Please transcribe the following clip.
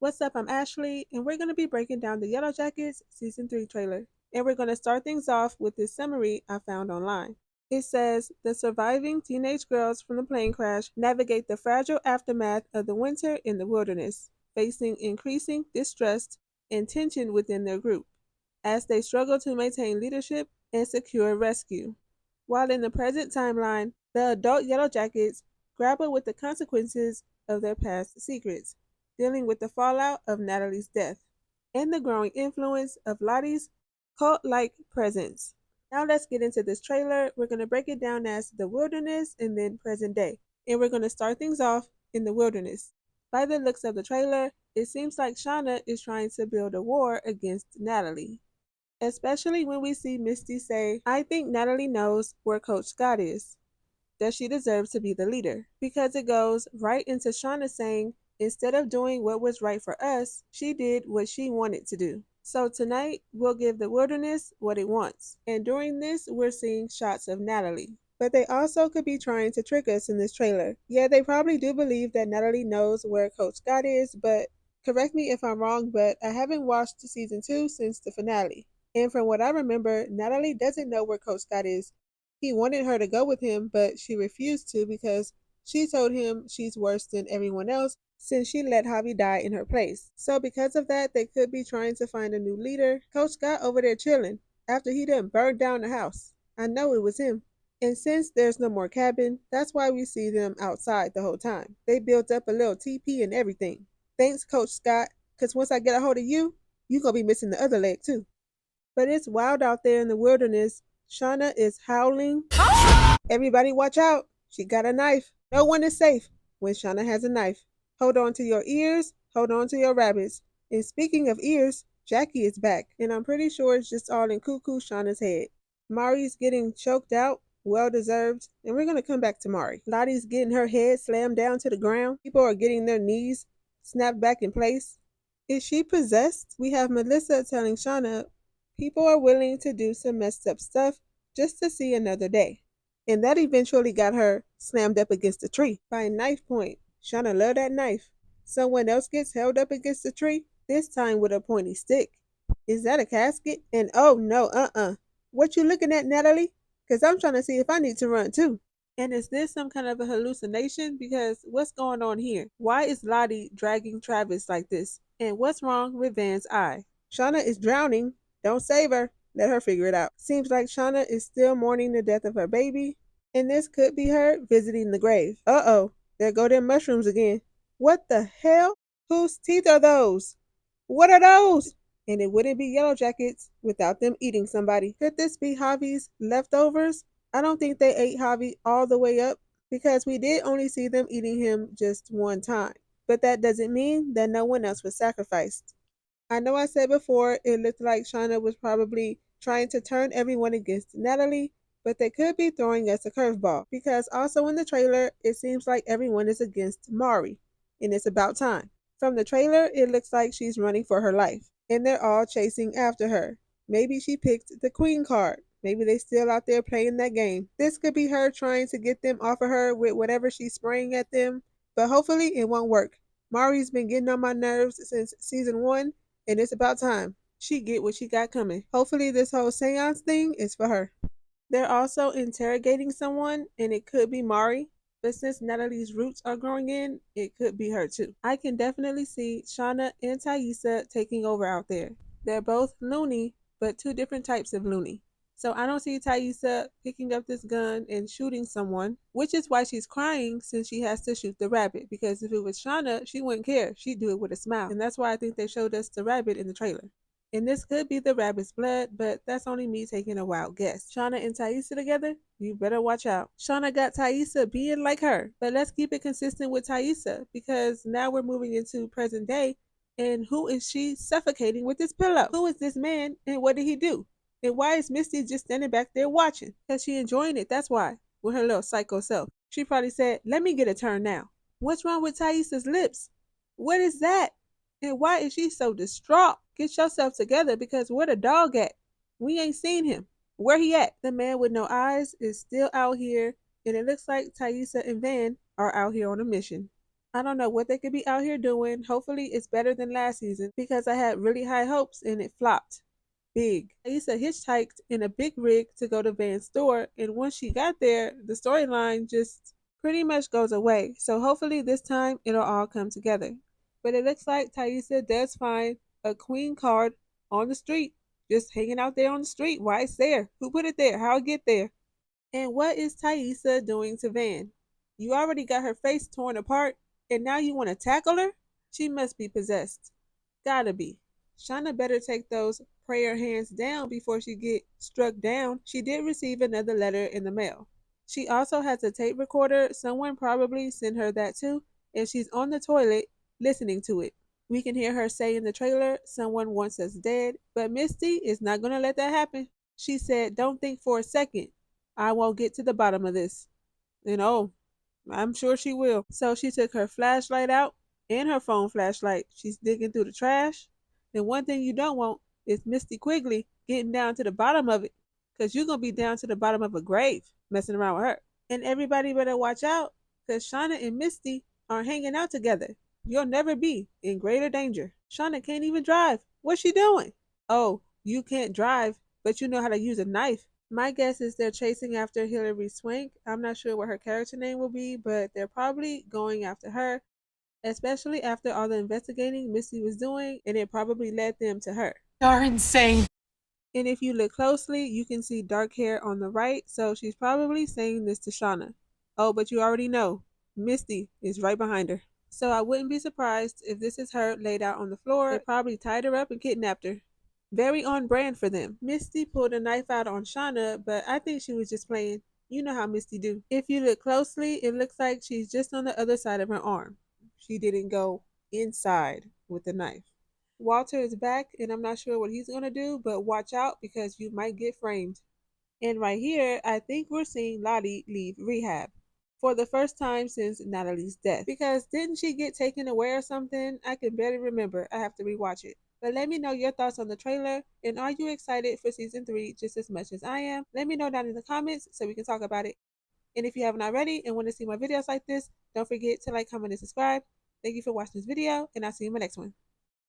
What's up? I'm Ashley, and we're going to be breaking down the Yellowjackets Season 3 trailer. And we're going to start things off with this summary I found online. It says the surviving teenage girls from the plane crash navigate the fragile aftermath of the winter in the wilderness, facing increasing distrust and tension within their group as they struggle to maintain leadership and secure rescue. While in the present timeline, the adult Yellowjackets grapple with the consequences of their past secrets, dealing with the fallout of Natalie's death and the growing influence of Lottie's cult like presence. Now let's get into this trailer. We're going to break it down as the wilderness and then present day. And we're going to start things off in the wilderness. By the looks of the trailer, it seems like Shauna is trying to build a war against Natalie. Especially when we see Misty say, I think Natalie knows where Coach Scott is. Does she deserve to be the leader? Because it goes right into Shauna saying, instead of doing what was right for us, she did what she wanted to do. So tonight, we'll give the wilderness what it wants. And during this, we're seeing shots of Natalie. But they also could be trying to trick us in this trailer. Yeah, they probably do believe that Natalie knows where Coach Scott is, but correct me if I'm wrong, but I haven't watched season 2 since the finale. And from what I remember, Natalie doesn't know where Coach Scott is. He wanted her to go with him, but she refused to because she told him she's worse than everyone else since she let Javi die in her place. So because of that, they could be trying to find a new leader. Coach Scott over there chilling after he done burned down the house. I know it was him. And since there's no more cabin, that's why we see them outside the whole time. They built up a little teepee and everything. Thanks, Coach Scott, because once I get a hold of you, you gonna be missing the other leg too. But it's wild out there in the wilderness. Shauna is howling. Everybody watch out. She got a knife. No one is safe when Shauna has a knife. Hold on to your ears. Hold on to your rabbits. And speaking of ears, Jackie is back. And I'm pretty sure it's just all in cuckoo Shauna's head. Mari's getting choked out. Well deserved. And we're going to come back to Mari. Lottie's getting her head slammed down to the ground. People are getting their knees snapped back in place. Is she possessed? We have Melissa telling Shauna people are willing to do some messed up stuff just to see another day. And that eventually got her slammed up against a tree by a knife point. Shauna loved that knife. Someone else gets held up against a tree, this time with a pointy stick. Is that a casket? And oh no, What you looking at, Natalie? Because I'm trying to see if I need to run too. And is this some kind of a hallucination? Because what's going on here? Why is Lottie dragging Travis like this? And what's wrong with Van's eye? Shauna is drowning. Don't save her. Let her figure it out. Seems like Shauna is still mourning the death of her baby, and this could be her visiting the grave. Uh-oh, there go them mushrooms again. What the hell? Whose teeth are those? What are those? And it wouldn't be Yellow Jackets without them eating somebody. Could this be Javi's leftovers? I don't think they ate Javi all the way up because we did only see them eating him just one time. But that doesn't mean that no one else was sacrificed. I know I said before it looked like Shauna was probably trying to turn everyone against Natalie, but they could be throwing us a curveball because also in the trailer it seems like everyone is against Mari, and it's about time. From the trailer, it looks like she's running for her life, and they're all chasing after her. Maybe she picked the queen card. Maybe they still out there playing that game. This could be her trying to get them off of her with whatever she's spraying at them, but hopefully it won't work. Mari's been getting on my nerves since season 1, and it's about time she get what she got coming. Hopefully this whole seance thing is for her. They're also interrogating someone, and it could be Mari. But since Natalie's roots are growing in, it could be her too. I can definitely see Shauna and Thaisa taking over out there. They're both loony, but two different types of loony. So I don't see Thaisa picking up this gun and shooting someone, which is why she's crying since she has to shoot the rabbit. Because if it was Shauna, she wouldn't care. She'd do it with a smile. And that's why I think they showed us the rabbit in the trailer. And this could be the rabbit's blood, but that's only me taking a wild guess. Shauna and Thaisa together? You better watch out. Shauna got Thaisa being like her, but let's keep it consistent with Thaisa because now we're moving into present day. And who is she suffocating with this pillow? Who is this man and what did he do? And why is Misty just standing back there watching? Because she enjoying it, that's why, with her little psycho self. She probably said, let me get a turn now. What's wrong with Thaisa's lips? What is that? And why is she so distraught? Get yourself together because where the dog at? We ain't seen him. Where he at? The man with no eyes is still out here, and it looks like Thaisa and Van are out here on a mission. I don't know what they could be out here doing. Hopefully, it's better than last season because I had really high hopes and it flopped. Big. Aisa hitchhiked in a big rig to go to Van's store, and once she got there, the storyline just pretty much goes away. So hopefully, this time it'll all come together. But it looks like Taissa does find a queen card on the street, just hanging out there on the street. Why it's there? Who put it there? How it get there? And what is Taissa doing to Van? You already got her face torn apart, and now you want to tackle her? She must be possessed. Gotta be. Shauna better take those prayer hands down before she get struck down. She did receive another letter in the mail. She also has a tape recorder. Someone probably sent her that too, and she's on the toilet listening to it. We can hear her say in the trailer, someone wants us dead, but Misty is not going to let that happen. She said, don't think for a second. I won't get to the bottom of this. And oh, I'm sure she will. So she took her flashlight out and her phone flashlight. She's digging through the trash. And one thing you don't want is Misty Quigley getting down to the bottom of it. Because you're going to be down to the bottom of a grave messing around with her. And everybody better watch out because Shauna and Misty are hanging out together. You'll never be in greater danger. Shauna can't even drive. What's she doing? Oh, you can't drive, but you know how to use a knife. My guess is they're chasing after Hilary Swank. I'm not sure what her character name will be, but they're probably going after her, especially after all the investigating Missy was doing, and it probably led them to her. You're insane. And if you look closely, you can see dark hair on the right, so she's probably saying this to Shauna. Oh, but you already know, Misty is right behind her. So I wouldn't be surprised if this is her laid out on the floor. They probably tied her up and kidnapped her. Very on brand for them. Misty pulled a knife out on Shauna, but I think she was just playing. You know how Misty do. If you look closely, it looks like she's just on the other side of her arm. She didn't go inside with the knife. Walter is back, and I'm not sure what he's going to do, but watch out because you might get framed. And right here, I think we're seeing Lottie leave rehab for the first time since Natalie's death. Because didn't she get taken away or something? I can barely remember. I have to rewatch it. But let me know your thoughts on the trailer. And are you excited for season 3 just as much as I am? Let me know down in the comments so we can talk about it. And if you haven't already and want to see more videos like this, don't forget to like, comment, and subscribe. Thank you for watching this video, and I'll see you in my next one.